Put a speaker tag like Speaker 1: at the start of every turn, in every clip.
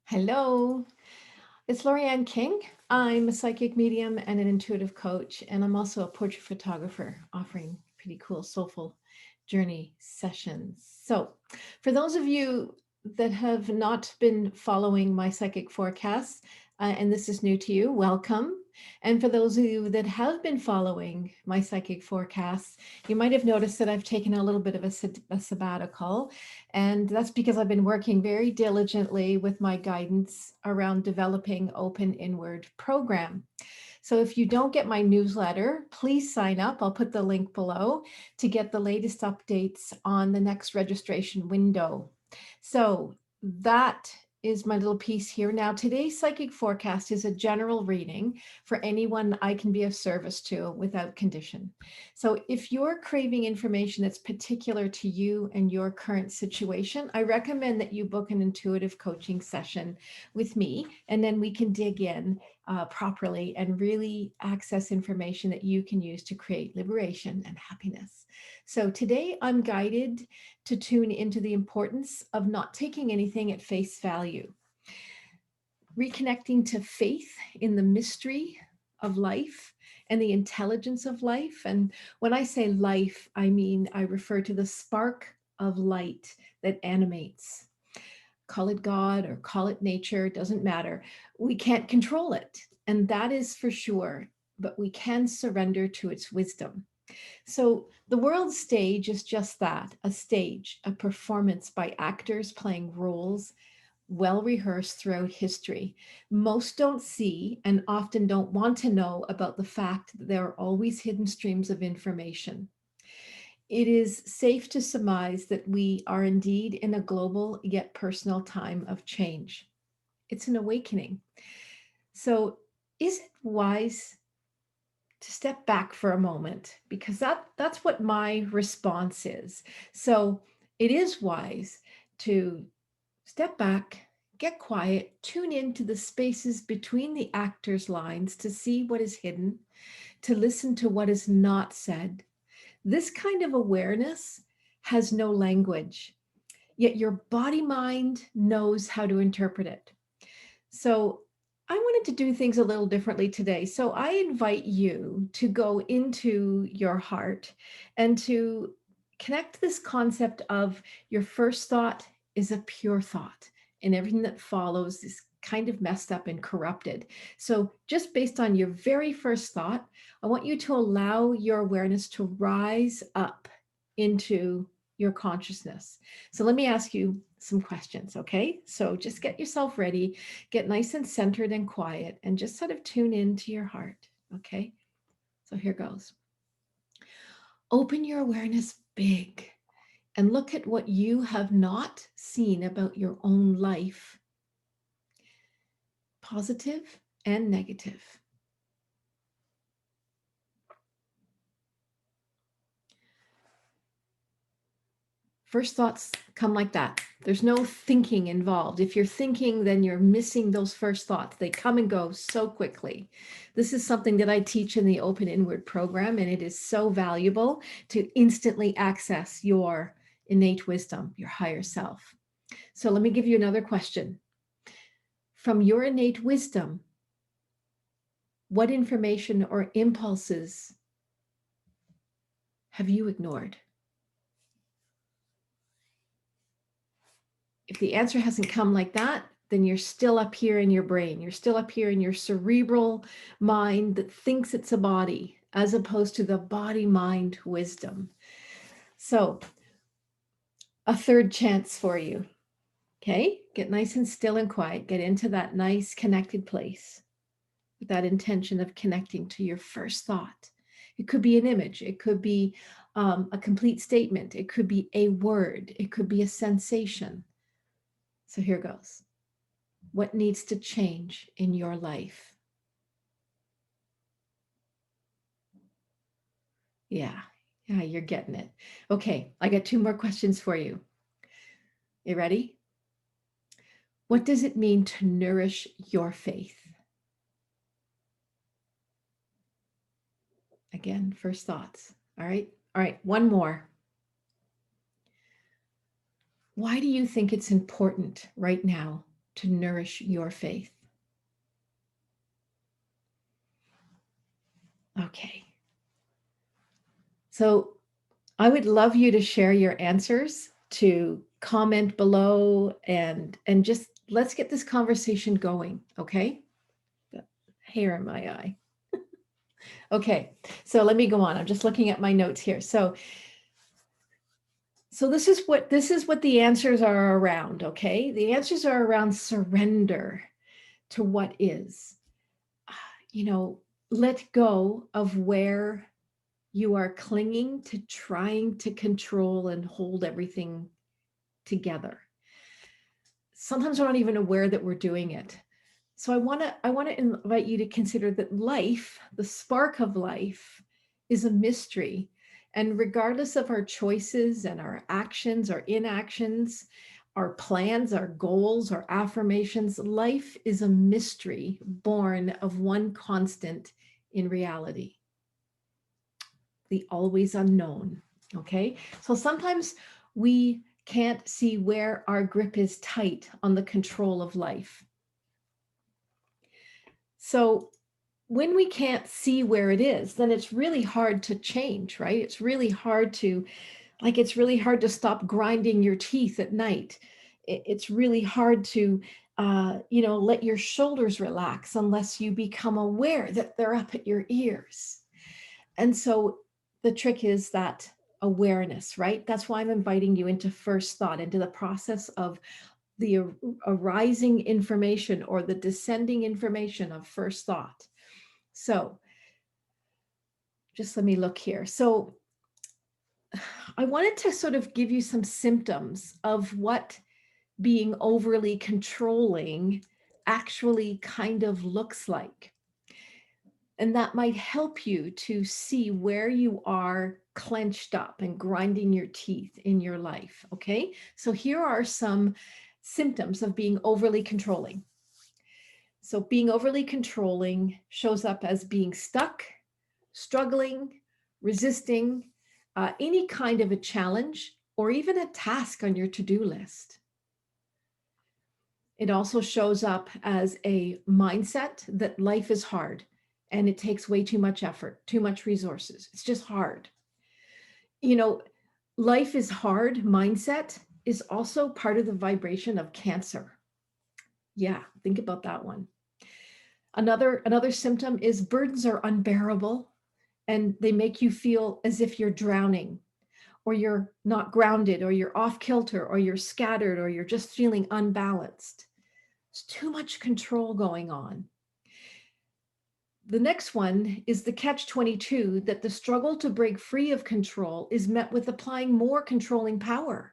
Speaker 1: Hello, it's Laurie King. I'm a psychic medium and an intuitive coach, and I'm also a portrait photographer offering pretty cool soulful journey sessions. So, for those of you that have not been following my psychic forecasts, and this is new to you, welcome. And for those of you that have been following my psychic forecasts, you might have noticed that I've taken a little bit of a sabbatical. And that's because I've been working very diligently with my guidance around developing open inward program. So if you don't get my newsletter, please sign up. I'll put the link below to get the latest updates on the next registration window. So that is my little piece here. Now, today's psychic forecast is a general reading for anyone I can be of service to without condition. So if you're craving information that's particular to you and your current situation, I recommend that you book an intuitive coaching session with me, and then we can dig in properly and really access information that you can use to create liberation and happiness. So today I'm guided to tune into the importance of not taking anything at face value, reconnecting to faith in the mystery of life and the intelligence of life. And when I say life, I refer to the spark of light that animates. Call it God or call it nature, doesn't matter. We can't control it, and that is for sure, but we can surrender to its wisdom. So the world stage is just that, a stage, a performance by actors playing roles well rehearsed throughout history. Most don't see and often don't want to know about the fact that there are always hidden streams of information. It is safe to surmise that we are indeed in a global yet personal time of change. It's an awakening. So, is it wise to step back for a moment? Because that's what my response is. So, it is wise to step back, get quiet, tune into the spaces between the actors' lines to see what is hidden, to listen to what is not said. This kind of awareness has no language, yet your body mind knows how to interpret it. So I wanted to do things a little differently today. So I invite you to go into your heart and to connect this concept of your first thought is a pure thought, and everything that follows is kind of messed up and corrupted. So just based on your very first thought, I want you to allow your awareness to rise up into your consciousness. So let me ask you some questions, okay? So just get yourself ready, get nice and centered and quiet, and just sort of tune into your heart, okay? So here goes. Open your awareness big and look at what you have not seen about your own life, positive and negative. First thoughts come like that. There's no thinking involved. If you're thinking, then you're missing those first thoughts. They come and go so quickly. This is something that I teach in the Open Inward program, and it is so valuable to instantly access your innate wisdom, your higher self. So let me give you another question. From your innate wisdom, what information or impulses have you ignored? If the answer hasn't come like that, then you're still up here in your brain. You're still up here in your cerebral mind that thinks it's a body, as opposed to the body mind wisdom. So, a third chance for you. Okay, get nice and still and quiet. Get into that nice connected place with that intention of connecting to your first thought. It could be an image, it could be a complete statement, it could be a word, it could be a sensation. So here goes. What needs to change in your life? Yeah, you're getting it. Okay, I got two more questions for you. You ready? What does it mean to nourish your faith? Again, first thoughts. All right. All right, one more. Why do you think it's important right now to nourish your faith? Okay. So I would love you to share your answers, to comment below, and just let's get this conversation going, okay? Got hair in my eye. Okay, so let me go on. I'm just looking at my notes here. So this is what the answers are around, okay? The answers are around surrender to what is. You know, let go of where you are clinging to, trying to control and hold everything together. Sometimes we're not even aware that we're doing it. So I want to invite you to consider that life, the spark of life, is a mystery. And regardless of our choices and our actions or inactions, our plans, our goals, our affirmations, life is a mystery born of one constant in reality, the always unknown. Okay. So sometimes we can't see where our grip is tight on the control of life. So when we can't see where it is, then it's really hard to change, right? It's really hard to stop grinding your teeth at night. It's really hard to, let your shoulders relax unless you become aware that they're up at your ears. And so the trick is that awareness, right? That's why I'm inviting you into first thought, into the process of the arising information or the descending information of first thought. So just let me look here. So I wanted to sort of give you some symptoms of what being overly controlling actually kind of looks like. And that might help you to see where you are clenched up and grinding your teeth in your life. Okay. So here are some symptoms of being overly controlling. So being overly controlling shows up as being stuck, struggling, resisting any kind of a challenge or even a task on your to-do list. It also shows up as a mindset that life is hard and it takes way too much effort, too much resources. It's just hard. You know, life is hard mindset is also part of the vibration of Cancer. Yeah, think about that one. Another symptom is burdens are unbearable and they make you feel as if you're drowning or you're not grounded or you're off kilter or you're scattered or you're just feeling unbalanced. There's too much control going on. The next one is the catch-22, that the struggle to break free of control is met with applying more controlling power.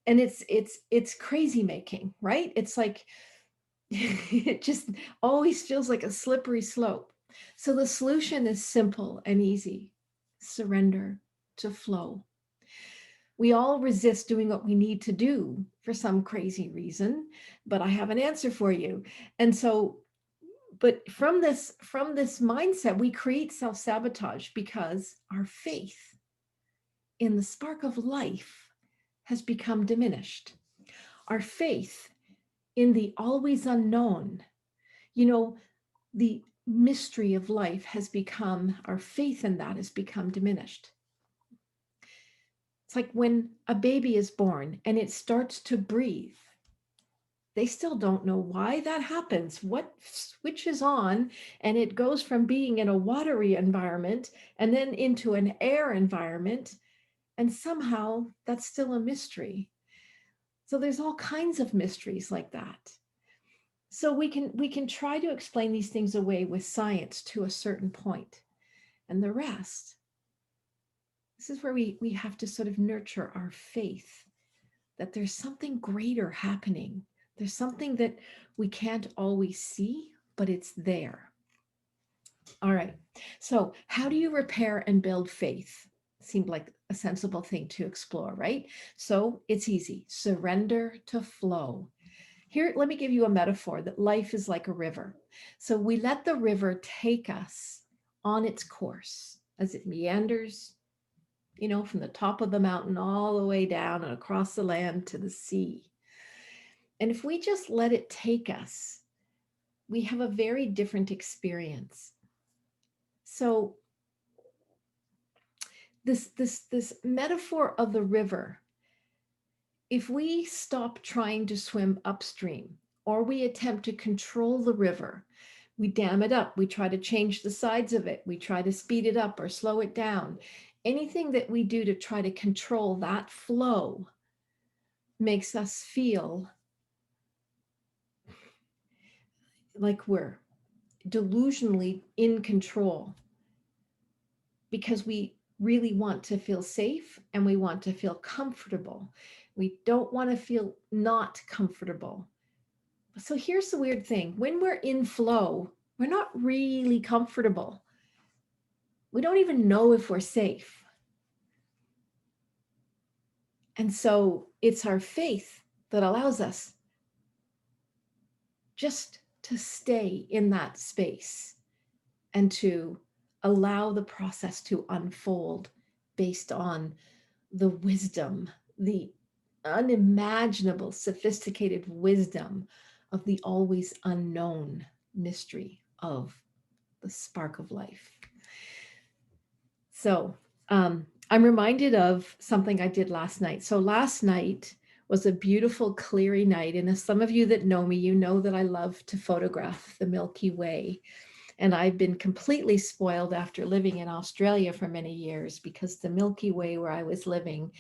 Speaker 1: And it's crazy making, right? It's like it just always feels like a slippery slope. So the solution is simple and easy. Surrender to flow. We all resist doing what we need to do for some crazy reason, but I have an answer for you. And so, but from this mindset, we create self-sabotage because our faith in the spark of life has become diminished. Our faith in the always unknown, the mystery of life has become, our faith in that has become diminished. It's like when a baby is born and it starts to breathe. They still don't know why that happens, what switches on, and it goes from being in a watery environment and then into an air environment. And somehow that's still a mystery. So there's all kinds of mysteries like that. So we can try to explain these things away with science to a certain point. And the rest, this is where we have to sort of nurture our faith that there's something greater happening. There's something that we can't always see, but it's there. All right. So how do you repair and build faith? Seemed like a sensible thing to explore, right? So it's easy. Surrender to flow. Here, let me give you a metaphor that life is like a river. So we let the river take us on its course as it meanders, from the top of the mountain all the way down and across the land to the sea. And if we just let it take us, we have a very different experience. So this metaphor of the river, if we stop trying to swim upstream or we attempt to control the river, we dam it up, we try to change the sides of it, we try to speed it up or slow it down. Anything that we do to try to control that flow makes us feel like we're delusionally in control, because we really want to feel safe and we want to feel comfortable. We don't want to feel not comfortable. So here's the weird thing: when we're in flow, we're not really comfortable. We don't even know if we're safe. And so it's our faith that allows us just to stay in that space and to allow the process to unfold based on the wisdom, the unimaginable, sophisticated wisdom of the always unknown mystery of the spark of life. So I'm reminded of something I did last night. So last night was a beautiful, cleary night. And as some of you that know me, you know that I love to photograph the Milky Way. And I've been completely spoiled after living in Australia for many years, because the Milky Way where I was living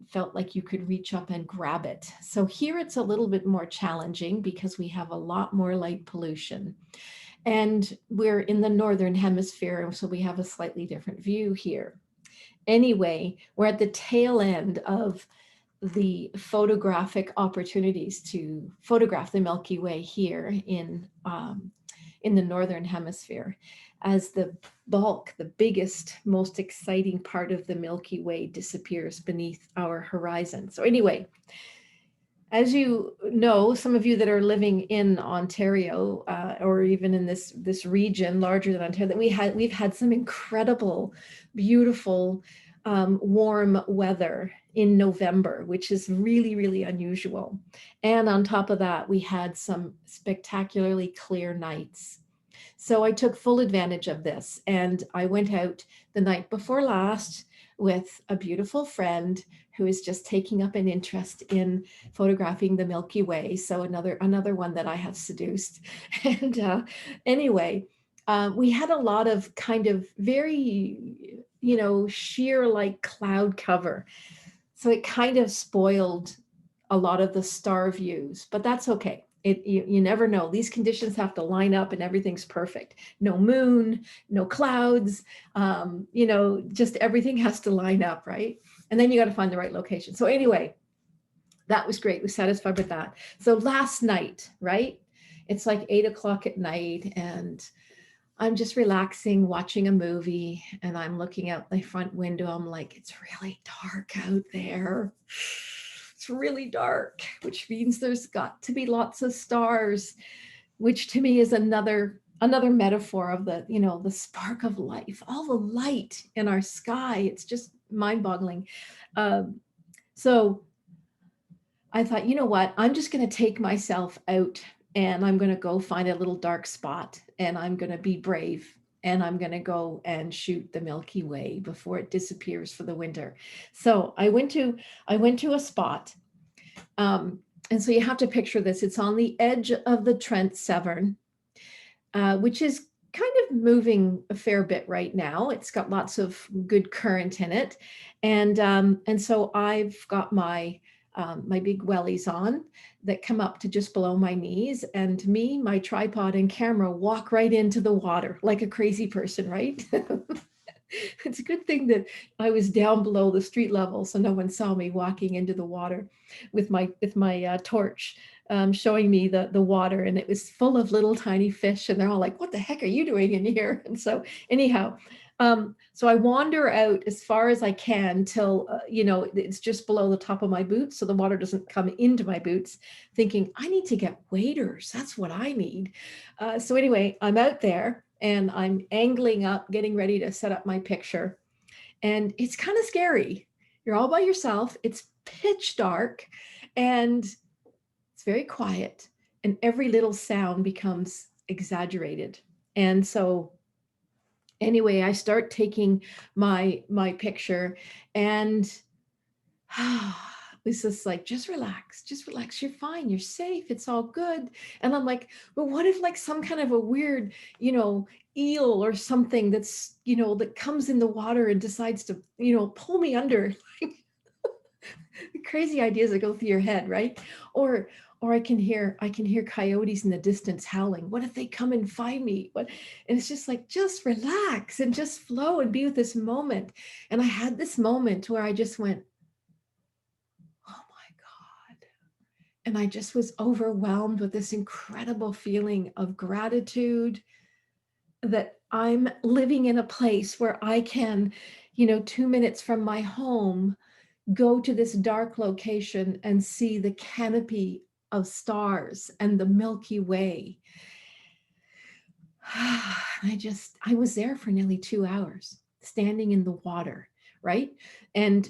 Speaker 1: felt like you could reach up and grab it. So here it's a little bit more challenging because we have a lot more light pollution. And we're in the northern hemisphere, so we have a slightly different view here. Anyway, we're at the tail end of the photographic opportunities to photograph the Milky Way here in the northern hemisphere, as the bulk, the biggest, most exciting part of the Milky Way disappears beneath our horizon. So anyway, as you know, some of you that are living in Ontario, or even in this region larger than Ontario, that we've had some incredible, beautiful, warm weather in November, which is really, really unusual. And on top of that, we had some spectacularly clear nights. So I took full advantage of this, and I went out the night before last with a beautiful friend who is just taking up an interest in photographing the Milky Way. So another one that I have seduced. And anyway, we had a lot of kind of very, sheer like cloud cover. So it kind of spoiled a lot of the star views, but that's okay. You never know. These conditions have to line up and everything's perfect. No moon, no clouds, just everything has to line up, right? And then you got to find the right location. So anyway, that was great. We're satisfied with that. So last night, right? It's like 8 o'clock at night, and I'm just relaxing, watching a movie, and I'm looking out the front window. I'm like, it's really dark out there. It's really dark, which means there's got to be lots of stars, which to me is another metaphor of the spark of life, all the light in our sky. It's just mind-boggling. So I thought, you know what? I'm just going to take myself out and I'm going to go find a little dark spot and I'm going to be brave and I'm going to go and shoot the Milky Way before it disappears for the winter. So I went to a spot. And so you have to picture this. It's on the edge of the Trent Severn, which is kind of moving a fair bit right now. It's got lots of good current in it. And so I've got my big wellies on that come up to just below my knees, and me, my tripod and camera walk right into the water like a crazy person, right? It's a good thing that I was down below the street level, so no one saw me walking into the water with my torch, showing me the water, and it was full of little tiny fish, and they're all like, "What the heck are you doing in here?" And so, anyhow, so I wander out as far as I can till it's just below the top of my boots, so the water doesn't come into my boots. Thinking I need to get waders. That's what I need. So anyway, I'm out there and I'm angling up, getting ready to set up my picture. And it's kind of scary. You're all by yourself. It's pitch dark and it's very quiet, and every little sound becomes exaggerated. And so anyway, I start taking my picture, and it's just like, just relax, you're fine, you're safe, it's all good. And I'm like, but what if like some kind of a weird, you know, eel or something that's, you know, that comes in the water and decides to, you know, pull me under. Crazy ideas that go through your head, right? Or I can hear coyotes in the distance howling. What if they come and find me? What? And it's just like, just relax and just flow and be with this moment. And I had this moment where I just went, oh my God. And I just was overwhelmed with this incredible feeling of gratitude that I'm living in a place where I can, you know, 2 minutes from my home, go to this dark location and see the canopy of stars and the Milky Way. I was there for nearly 2 hours, standing in the water, right? And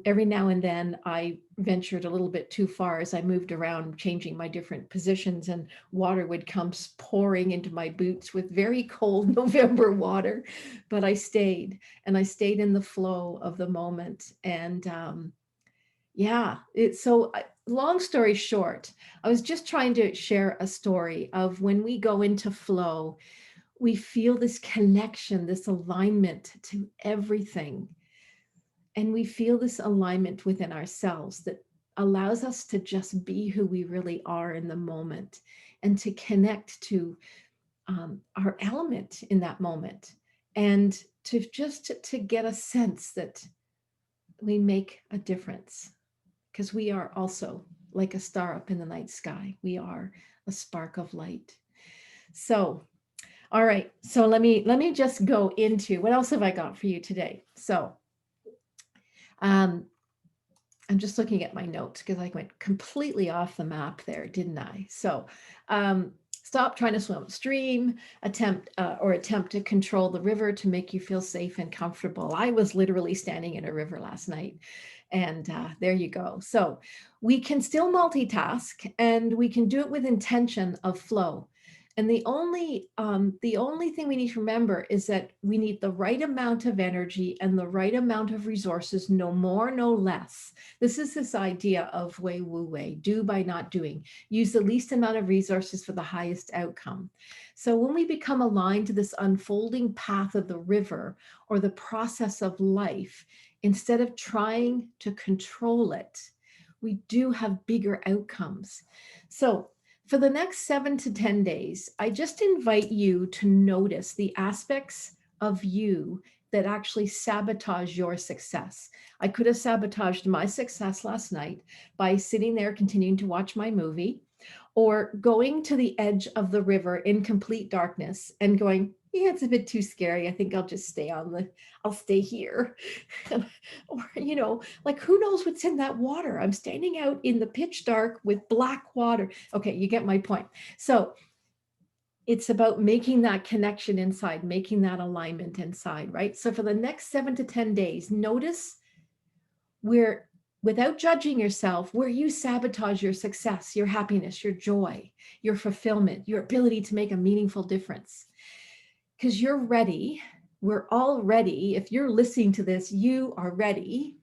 Speaker 1: every now and then I ventured a little bit too far as I moved around, changing my different positions, and water would come pouring into my boots with very cold November water. But I stayed, and I stayed in the flow of the moment. And yeah, long story short, I was just trying to share a story of when we go into flow, we feel this connection, this alignment to everything. And we feel this alignment within ourselves that allows us to just be who we really are in the moment, and to connect to our element in that moment, and to get a sense that we make a difference, because we are also like a star up in the night sky. We are a spark of light. So, all right. So let me just go into what else have I got for you today. So, um, I'm just looking at my notes because I went completely off the map there, didn't I? So, stop trying to swim upstream. Attempt to control the river to make you feel safe and comfortable. I was literally standing in a river last night, and there you go. So, we can still multitask, and we can do it with intention of flow. And the only thing we need to remember is that we need the right amount of energy and the right amount of resources, no more, no less. This idea of wei wu wei, do by not doing. Use the least amount of resources for the highest outcome. So when we become aligned to this unfolding path of the river or the process of life, instead of trying to control it, we do have bigger outcomes. So for the next 7 to 10 days, I just invite you to notice the aspects of you that actually sabotage your success. I could have sabotaged my success last night by sitting there continuing to watch my movie, or going to the edge of the river in complete darkness and going, yeah, it's a bit too scary. I think I'll stay here. Or, like, who knows what's in that water? I'm standing out in the pitch dark with black water. Okay, you get my point. So it's about making that connection inside, making that alignment inside, right? So for the next 7 to 10 days, notice where, without judging yourself, where you sabotage your success, your happiness, your joy, your fulfillment, your ability to make a meaningful difference. Because you're ready. We're all ready. If you're listening to this, you are ready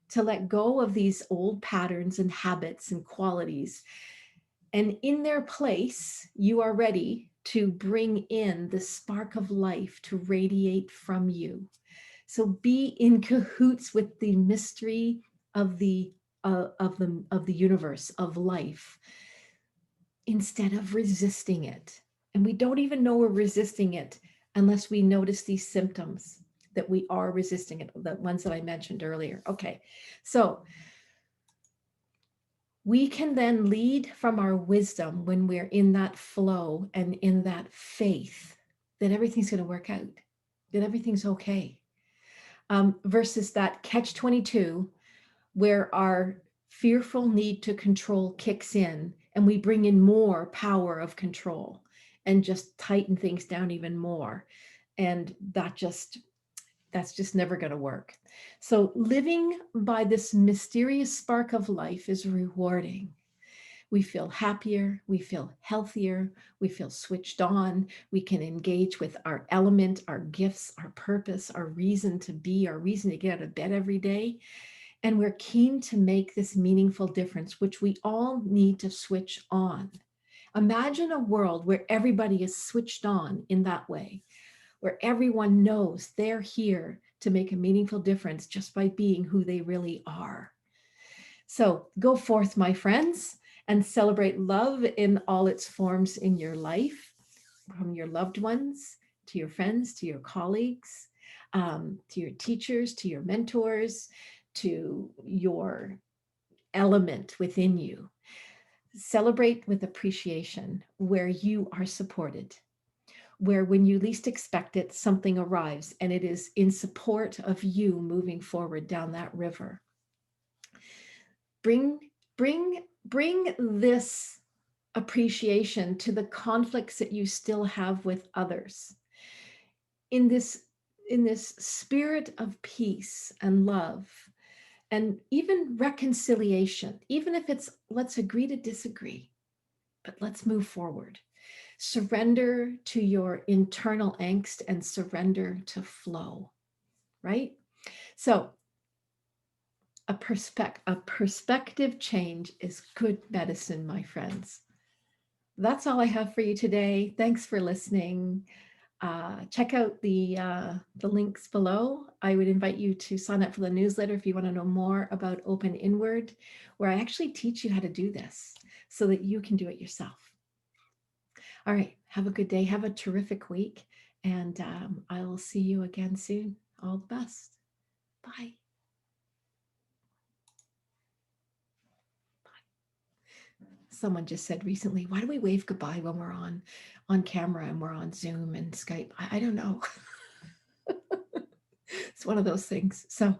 Speaker 1: to let go of these old patterns and habits and qualities. And in their place, you are ready to bring in the spark of life to radiate from you. So be in cahoots with the mystery of the universe, of life, instead of resisting it. And we don't even know we're resisting it unless we notice these symptoms that we are resisting it, the ones that I mentioned earlier. Okay, so we can then lead from our wisdom when we're in that flow and in that faith that everything's going to work out, that everything's okay. Versus that catch-22 where our fearful need to control kicks in, and we bring in more power of control and just tighten things down even more. And that's just never going to work. So living by this mysterious spark of life is rewarding. We feel happier, we feel healthier, we feel switched on, we can engage with our element, our gifts, our purpose, our reason to be, our reason to get out of bed every day. And we're keen to make this meaningful difference, which we all need to switch on. Imagine a world where everybody is switched on in that way, where everyone knows they're here to make a meaningful difference just by being who they really are. So go forth, my friends, and celebrate love in all its forms in your life, from your loved ones to your friends, to your colleagues, to your teachers, to your mentors, to your element within you. Celebrate with appreciation where you are supported, where when you least expect it, something arrives and it is in support of you moving forward down that river. Bring, bring this appreciation to the conflicts that you still have with others. In this, in this spirit of peace and love, and even reconciliation, even if it's let's agree to disagree, but let's move forward. Surrender to your internal angst and surrender to flow, right? So a perspective change is good medicine, my friends. That's all I have for you today. Thanks for listening. Check out the links below. I would invite you to sign up for the newsletter if you want to know more about Open Inward, where I actually teach you how to do this so that you can do it yourself. All right, have a good day. Have a terrific week, and I will see you again soon. All the best. Bye. Someone just said recently, why do we wave goodbye when we're on camera and we're on Zoom and Skype? I don't know. It's one of those things. So